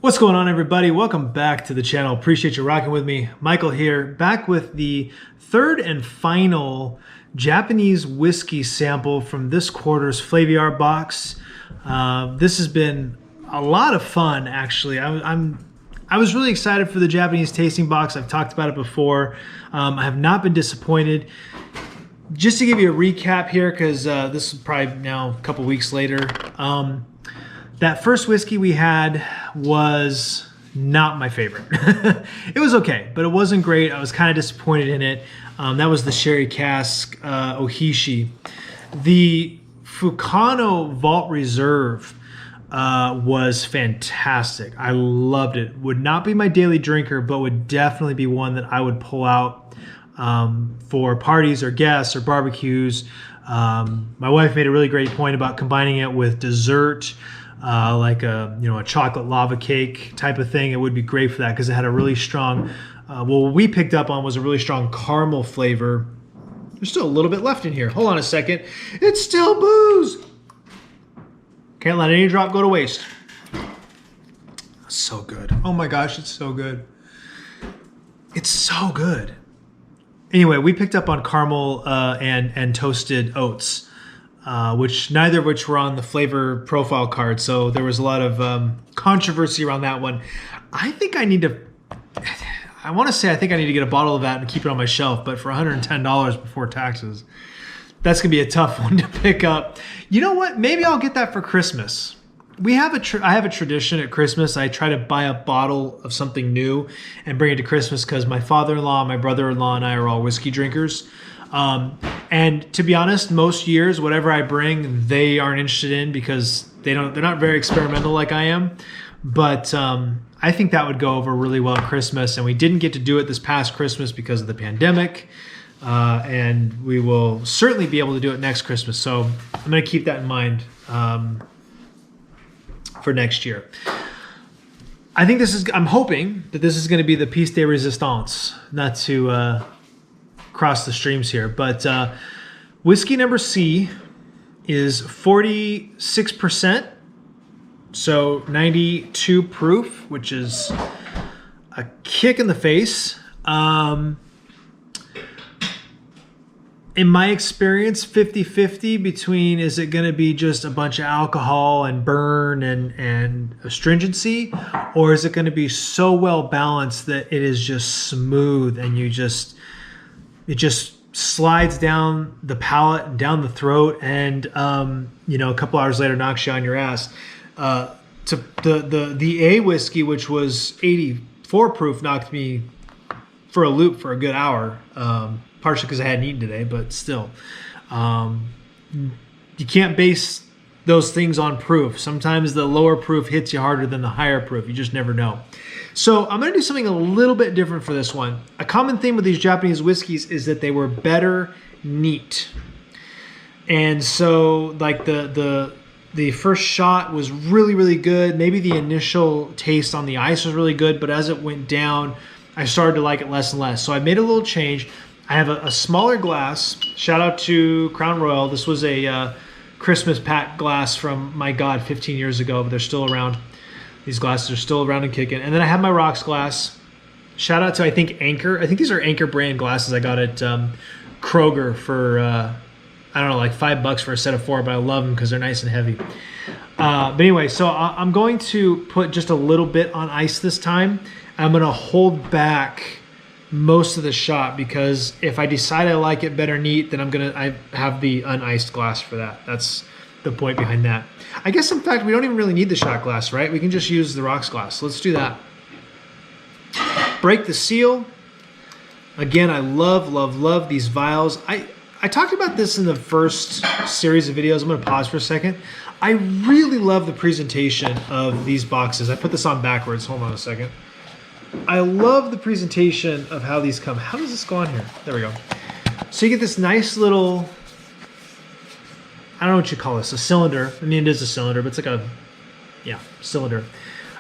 What's going on, everybody? Welcome back to the channel. Appreciate you rocking with me. Michael here, back with the third and final Japanese whiskey sample from this quarter's Flaviar box. This has been a lot of fun, actually. I was really excited for the Japanese tasting box. I've talked about it before. I have not been disappointed. Just to give you a recap here, because this is probably now a couple weeks later. That first whiskey we had was not my favorite. It was okay, but it wasn't great. I was kind of disappointed in it. That was the Sherry Cask Ohishi. The Fukano Vault Reserve was fantastic. I loved it. Would not be my daily drinker, but would definitely be one that I would pull out for parties or guests or barbecues. My wife made a really great point about combining it with dessert. Like a chocolate lava cake type of thing. It would be great for that because it had a really strong, what we picked up on was a really strong caramel flavor. There's still a little bit left in here. Hold on a second. It's still booze. Can't let any drop go to waste. So good. Oh my gosh, it's so good. It's so good. Anyway, we picked up on caramel and toasted oats. Which neither of which were on the flavor profile card, so there was a lot of controversy around that one. I think I need to get a bottle of that and keep it on my shelf, but for $110 before taxes, that's gonna be a tough one to pick up. You know what? Maybe I'll get that for Christmas. I have a tradition at Christmas. I try to buy a bottle of something new and bring it to Christmas because my father-in-law, my brother-in-law, and I are all whiskey drinkers. And to be honest, most years, whatever I bring, they aren't interested in because they're not very experimental like I am. But I think that would go over really well at Christmas. And we didn't get to do it this past Christmas because of the pandemic. And we will certainly be able to do it next Christmas. So I'm going to keep that in mind for next year. I'm hoping that this is going to be the piece de resistance, not to cross the streams here, but whiskey number C is 46%, so 92 proof, which is a kick in the face. In my experience, 50-50 between is it going to be just a bunch of alcohol and burn and astringency, or is it going to be so well balanced that it is just smooth and it just slides down the palate and down the throat, and a couple hours later knocks you on your ass. The A whiskey, which was 84 proof, knocked me for a loop for a good hour. Partially because I hadn't eaten today, but still, you can't base those things on proof. Sometimes the lower proof hits you harder than the higher proof. You just never know. So I'm going to do something a little bit different for this one. A common theme with these Japanese whiskeys is that they were better neat. And so like the first shot was really, really good. Maybe the initial taste on the ice was really good, but as it went down, I started to like it less and less. So I made a little change. I have a smaller glass. Shout out to Crown Royal. This was a Christmas pack glass from, my God, 15 years ago, but they're still around. These glasses are still around and kicking. And then I have my rocks glass. Shout out to, I think, Anchor. I think these are Anchor brand glasses I got at Kroger for, I don't know, like $5 for a set of 4, but I love them because they're nice and heavy. But anyway, so I'm going to put just a little bit on ice this time. I'm going to hold back most of the shot because if I decide I like it better neat, then I have the uniced glass for that. That's the point behind that. I guess, in fact, we don't even really need the shot glass, right? We can just use the rocks glass. Let's do that. Break the seal. Again, I love these vials. I talked about this in the first series of videos. I'm going to pause for a second. I really love the presentation of these boxes. I put this on backwards. Hold on a second. I love the presentation of how these come. How does this go on here? There we go. So you get this nice little, I don't know what you call this, a cylinder. I mean, it is a cylinder, but it's like a, cylinder.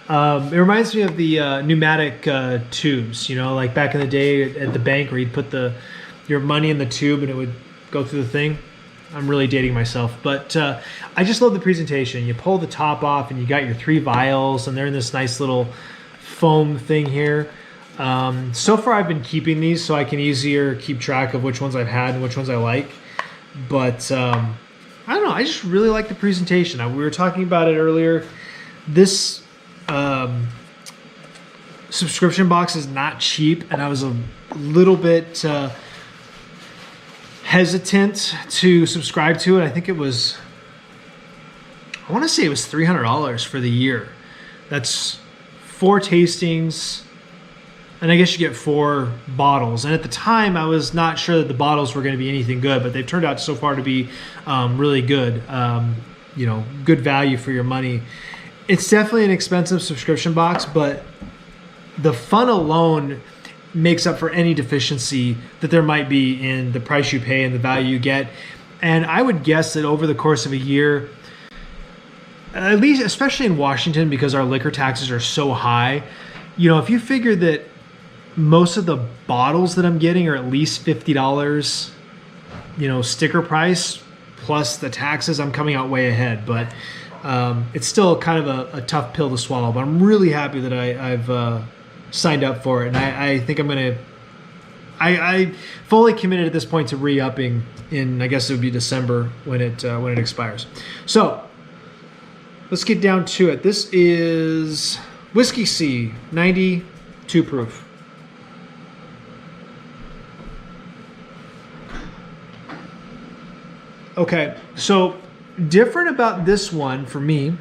It reminds me of the pneumatic tubes, like back in the day at the bank where you'd put your money in the tube and it would go through the thing. I'm really dating myself, but I just love the presentation. You pull the top off and you got your 3 vials, and they're in this nice little foam thing here. So far I've been keeping these so I can easier keep track of which ones I've had and which ones I like. But I don't know, I just really like the presentation. We were talking about it earlier. This subscription box is not cheap, and I was a little bit hesitant to subscribe to it. I think it was, I want to say it was $300 for the year. That's 4 tastings, and I guess you get 4 bottles. And at the time, I was not sure that the bottles were going to be anything good, but they've turned out so far to be really good. You know, good value for your money. It's definitely an expensive subscription box, but the fun alone makes up for any deficiency that there might be in the price you pay and the value you get. And I would guess that over the course of a year, at least, especially in Washington, because our liquor taxes are so high, you know, if you figure that most of the bottles that I'm getting are at least $50, you know, sticker price plus the taxes, I'm coming out way ahead. But it's still kind of a tough pill to swallow. But I'm really happy that I've signed up for it, and I think I'm gonna. I fully committed at this point to re-upping in, I guess it would be December when it expires. So let's get down to it. This is Whiskey C, 92 proof. Okay, so different about this one for me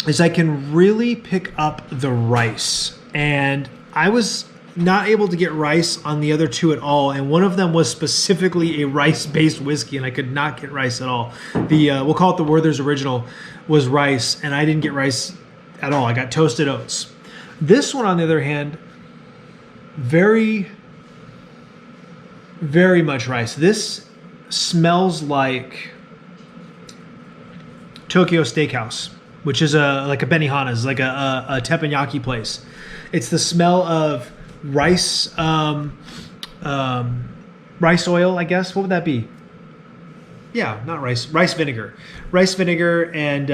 is I can really pick up the rice. And I was not able to get rice on the other 2 at all, and one of them was specifically a rice-based whiskey, and I could not get rice at all. The we'll call it the Werther's Original was rice, and I didn't get rice at all. I got toasted oats. This one, on the other hand, very, very much rice. This smells like Tokyo Steakhouse, which is like a Benihana's, like a teppanyaki place. It's the smell of rice, rice oil, I guess. What would that be? Yeah, not rice. Rice vinegar. Rice vinegar and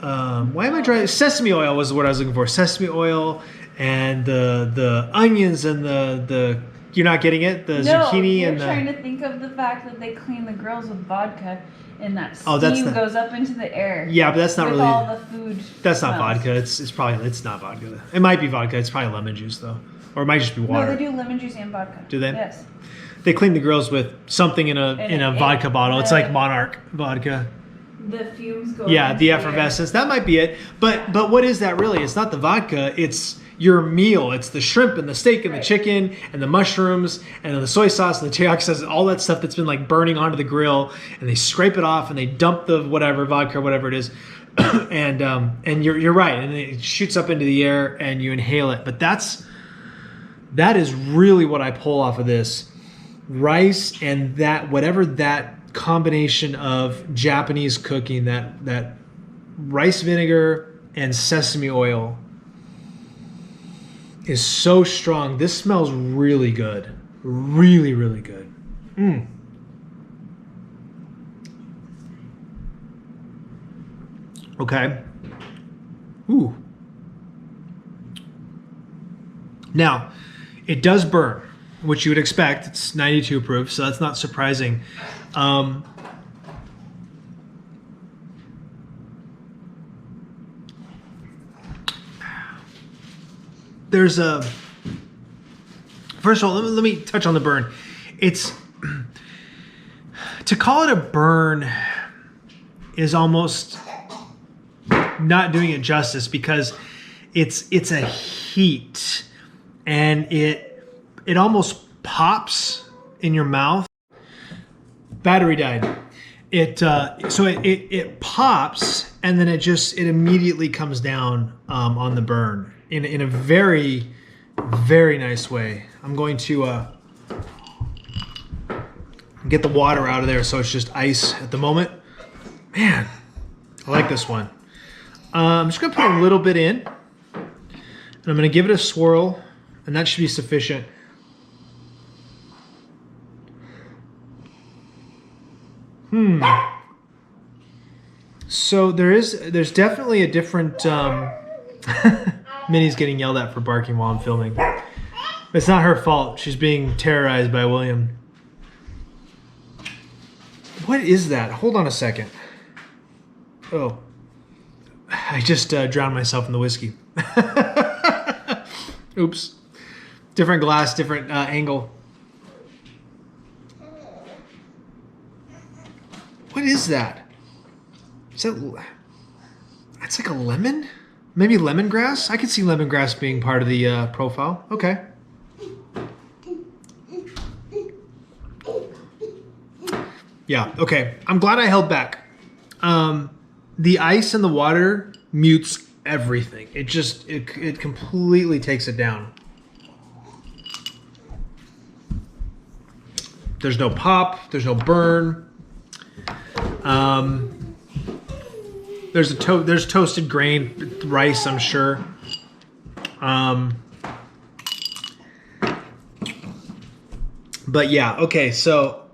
why am I trying? Sesame oil was the word I was looking for. Sesame oil and the onions and the you're not getting it. The zucchini and the. You're trying to think of the fact that they clean the grills with vodka. And that steam goes up into the air. Yeah, but that's not with really all the food. That's smells. not vodka. It's not vodka. It might be vodka. It's probably lemon juice though, or it might just be water. No, they do lemon juice and vodka. Do they? Yes. They clean the grills with something in a vodka bottle. It's like Monarch vodka. The fumes go. Yeah, the effervescence. That might be it. But what is that really? It's not the vodka. It's your meal. It's the shrimp and the steak and the chicken and the mushrooms and the soy sauce and the teriyaki sauce and all that stuff that's been like burning onto the grill, and they scrape it off and they dump the whatever vodka, whatever it is, and you're right, and it shoots up into the air and you inhale it. But that is really what I pull off of this rice and that whatever that combination of Japanese cooking, that rice vinegar and sesame oil is so strong. This smells really good. Really, really good. Okay. Ooh. Now, it does burn, which you would expect. It's 92 proof, so that's not surprising. There's a. First of all, let me touch on the burn. It's to call it a burn is almost not doing it justice, because it's a heat and it almost pops in your mouth. Battery died. It pops and then it immediately comes down on the burn in a very, very nice way. I'm going to get the water out of there so it's just ice at the moment. Man, I like this one. I'm just gonna put a little bit in and I'm gonna give it a swirl, and that should be sufficient. So there's definitely a different. Minnie's getting yelled at for barking while I'm filming. It's not her fault. She's being terrorized by William. What is that? Hold on a second. Oh. I just drowned myself in the whiskey. Oops. Different glass, different angle. What is that? Is that... That's like a lemon? Maybe lemongrass? I could see lemongrass being part of the profile. Okay. Yeah, okay. I'm glad I held back. The ice and the water mutes everything. It just, it completely takes it down. There's no pop. There's no burn. There's toasted grain rice, I'm sure. But yeah, okay. So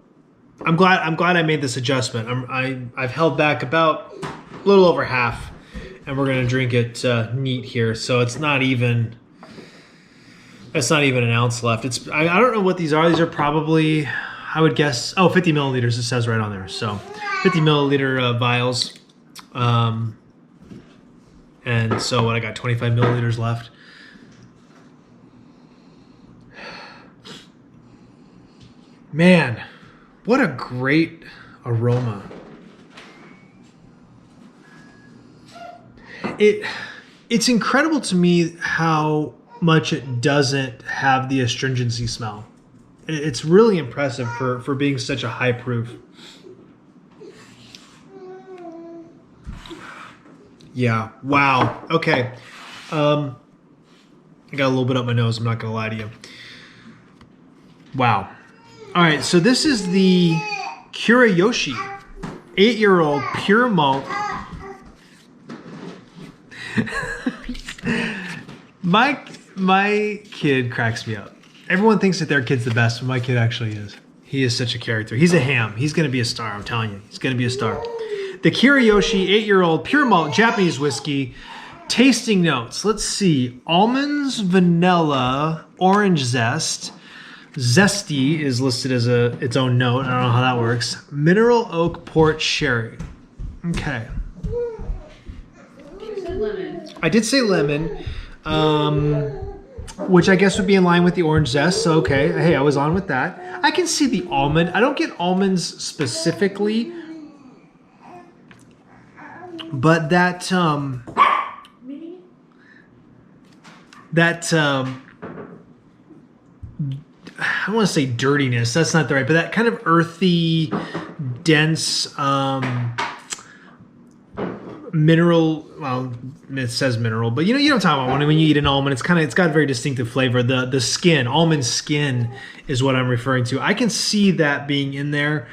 I'm glad I made this adjustment. I've held back about a little over half, and we're gonna drink it neat here. So it's not even an ounce left. I don't know what these are. These are probably, I would guess, 50 milliliters. It says right on there. So 50 milliliter vials. And so what, I got 25 milliliters left. Man, what a great aroma. It's incredible to me how much it doesn't have the astringency smell. It's really impressive for being such a high proof. Yeah. Wow. Okay. I got a little bit up my nose. I'm not going to lie to you. Wow. All right. So this is the Kurayoshi 8-year-old pure malt. My kid cracks me up. Everyone thinks that their kid's the best, but my kid actually is. He is such a character. He's a ham. He's going to be a star. I'm telling you. He's going to be a star. The Kurayoshi 8-year-old pure malt Japanese whiskey. Tasting notes. Let's see. Almonds, vanilla, orange zest. Zesty is listed as its own note. I don't know how that works. Mineral oak port sherry. Okay. You said lemon. I did say lemon, which I guess would be in line with the orange zest. So, okay. Hey, I was on with that. I can see the almond. I don't get almonds specifically. But that I don't want to say dirtiness. That's not the right, but that kind of earthy, dense mineral. Well, it says mineral, but you know what I'm talking about. When you eat an almond, it's got a very distinctive flavor. The skin, almond skin, is what I'm referring to. I can see that being in there.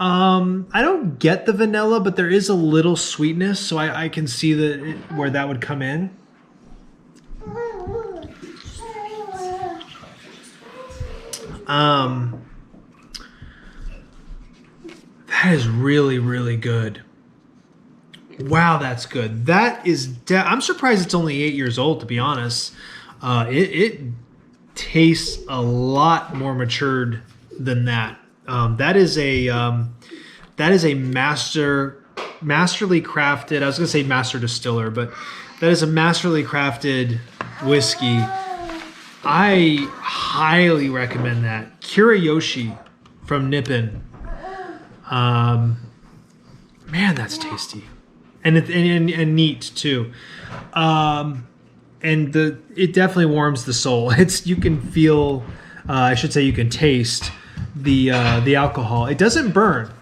I don't get the vanilla, but there is a little sweetness, so I can see where that would come in. That is really, really good. Wow, that's good. That is. I'm surprised it's only 8 years old, to be honest. It tastes a lot more matured than that. That is a masterly crafted. I was gonna say master distiller, but that is a masterly crafted whiskey. I highly recommend that. Kurayoshi from Nippon. Man, that's tasty, and neat too. And it definitely warms the soul. You can feel. I should say you can taste the alcohol. It doesn't burn.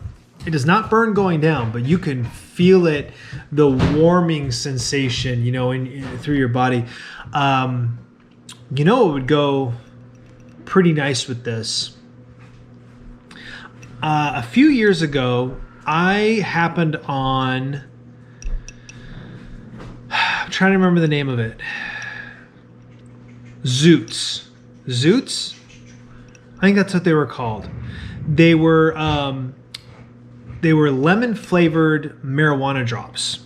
It does not burn going down, but you can feel it, the warming sensation, through your body. It would go pretty nice with this. A few years ago, I happened on. I'm trying to remember the name of it. Zoots. I think that's what they were called. They were they were lemon flavored marijuana drops.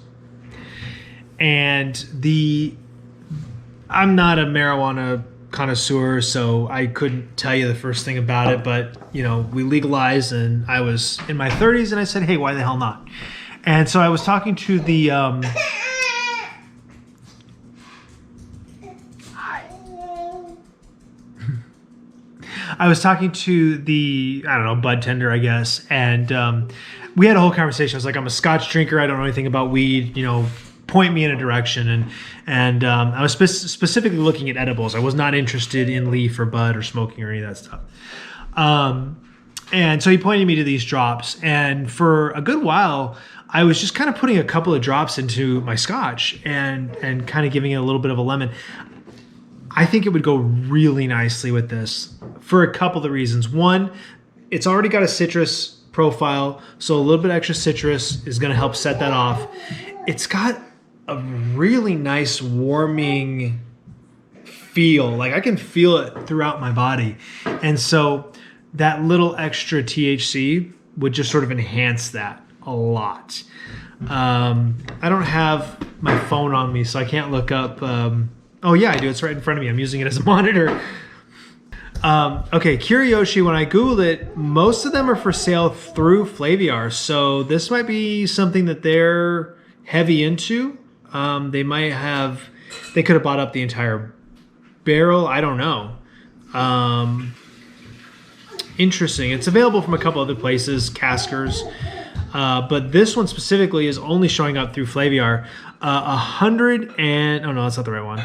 And I'm not a marijuana connoisseur, so I couldn't tell you the first thing about it, but you know, we legalized and I was in my 30s and I said, hey, why the hell not? And so I was talking to the I was talking to the, I don't know, bud tender, I guess, and we had a whole conversation. I was like, I'm a Scotch drinker, I don't know anything about weed, you know, point me in a direction. And I was specifically looking at edibles. I was not interested in leaf or bud or smoking or any of that stuff. And so he pointed me to these drops, and for a good while I was just kind of putting a couple of drops into my Scotch and kind of giving it a little bit of a lemon. I think it would go really nicely with this for a couple of reasons. One, it's already got a citrus profile, so a little bit extra citrus is going to help set that off. It's got a really nice warming feel. Like I can feel it throughout my body. And so that little extra THC would just sort of enhance that a lot. I don't have my phone on me, so I can't look up. Oh yeah, I do. It's right in front of me. I'm using it as a monitor. Okay, Kurayoshi, when I Googled it, most of them are for sale through Flaviar. So this might be something that they're heavy into. They could have bought up the entire barrel. I don't know. Interesting. It's available from a couple other places, Caskers. But this one specifically is only showing up through Flaviar. Oh no, that's not the right one.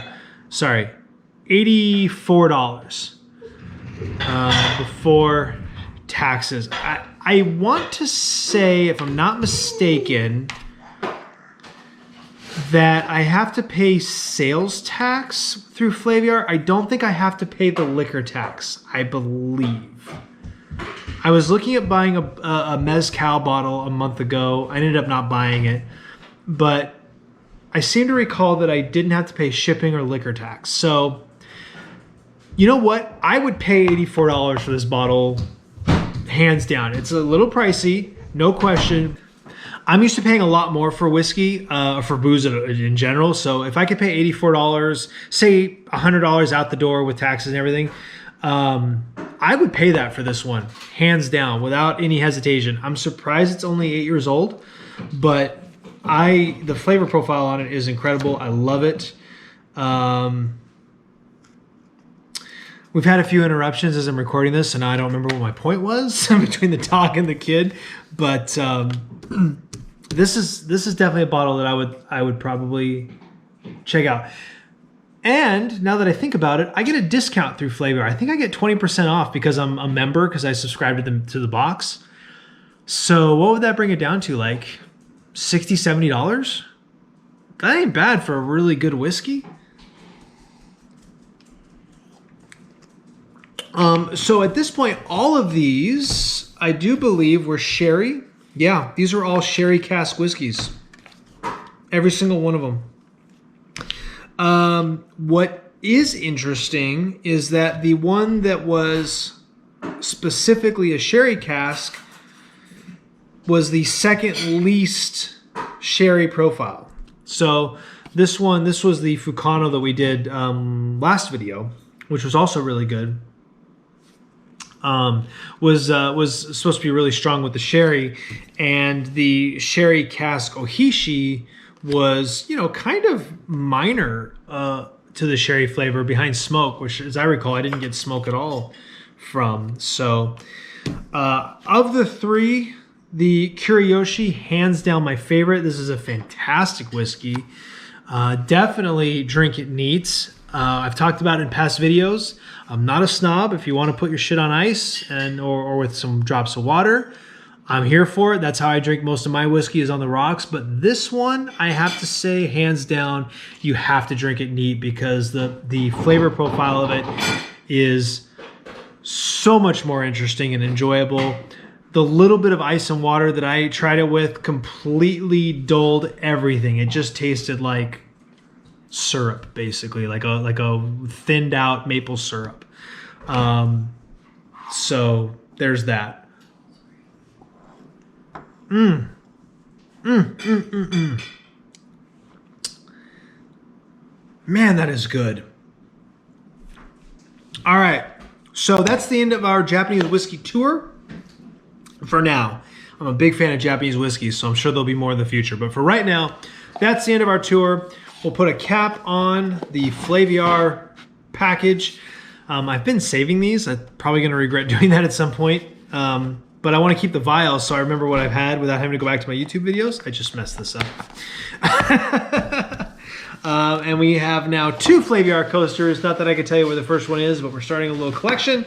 Sorry, $84 before taxes. I want to say, if I'm not mistaken, that I have to pay sales tax through Flaviar. I don't think I have to pay the liquor tax, I believe. I was looking at buying a Mezcal bottle a month ago. I ended up not buying it, but I seem to recall that I didn't have to pay shipping or liquor tax. So, you know what? I would pay $84 for this bottle, hands down. It's a little pricey, no question. I'm used to paying a lot more for whiskey, for booze in general. So if I could pay $84, say $100 out the door with taxes and everything, I would pay that for this one, hands down, without any hesitation. I'm surprised it's only 8 years old, but the flavor profile on it is incredible. I love it. We've had a few interruptions as I'm recording this, and I don't remember what my point was between the dog and the kid, but this is definitely a bottle that I would probably check out. And now that I think about it, I get a discount through Flaviar. I think I get 20% off because I'm a member, because I subscribe to the box. So what would that bring it down to? Like $60, $70? That ain't bad for a really good whiskey. So at this point, all of these, I do believe, were sherry. Yeah, these are all sherry cask whiskeys. Every single one of them. What is interesting is that the one that was specifically a sherry cask was the second least sherry profile. So this was the Fucano that we did last video, which was also really good. Was supposed to be really strong with the sherry, and the sherry cask Ohishi was, you know, kind of minor to the sherry flavor behind smoke, which, as I recall, I didn't get smoke at all from. So of the three, the Kurayoshi, hands down my favorite. This is a fantastic whiskey. Definitely drink it neat. I've talked about it in past videos. I'm not a snob. If you want to put your shit on ice or with some drops of water, I'm here for it. That's how I drink most of my whiskey, is on the rocks. But this one, I have to say, hands down, you have to drink it neat, because the flavor profile of it is so much more interesting and enjoyable. The little bit of ice and water that I tried it with completely dulled everything. It just tasted like syrup, basically, like a thinned out maple syrup. So there's that. Man, that is good. All right. So that's the end of our Japanese whiskey tour for now. I'm a big fan of Japanese whiskey, so I'm sure there'll be more in the future. But for right now, that's the end of our tour. We'll put a cap on the Flaviar package. I've been saving these. I'm probably going to regret doing that at some point. But I want to keep the vials so I remember what I've had without having to go back to my YouTube videos. I just messed this up. And we have now 2 Flaviar coasters. Not that I can tell you where the first one is, but we're starting a little collection.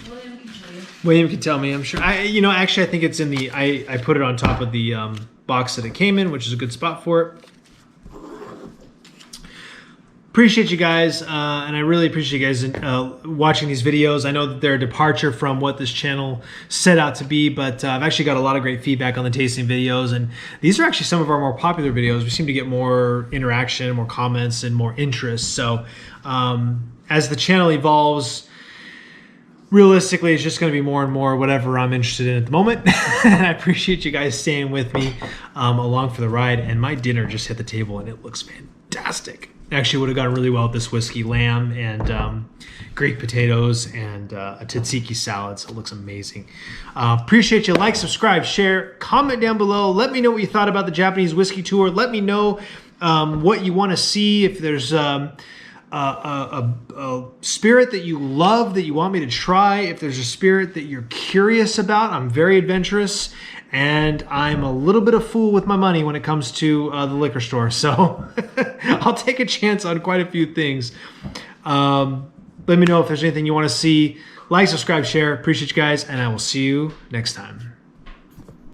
William can tell you. William can tell me, I'm sure. Actually, I think it's in the... I put it on top of the box that it came in, which is a good spot for it. Appreciate you guys, and I really appreciate you guys watching these videos. I know that they're a departure from what this channel set out to be, but I've actually got a lot of great feedback on the tasting videos, and these are actually some of our more popular videos. We seem to get more interaction, more comments, and more interest. So as the channel evolves, realistically, it's just going to be more and more whatever I'm interested in at the moment. And I appreciate you guys staying with me along for the ride. And my dinner just hit the table, and it looks fantastic. Actually would have gone really well with this whiskey, lamb and Greek potatoes and a tzatziki salad. So it looks amazing. Appreciate you. Like, subscribe, share, comment down below. Let me know what you thought about the Japanese whiskey tour. Let me know what you want to see. If there's a spirit that you love that you want me to try. If there's a spirit that you're curious about. I'm very adventurous. And I'm a little bit of fool with my money when it comes to the liquor store. So I'll take a chance on quite a few things. Let me know if there's anything you want to see. Like, subscribe, share. Appreciate you guys. And I will see you next time.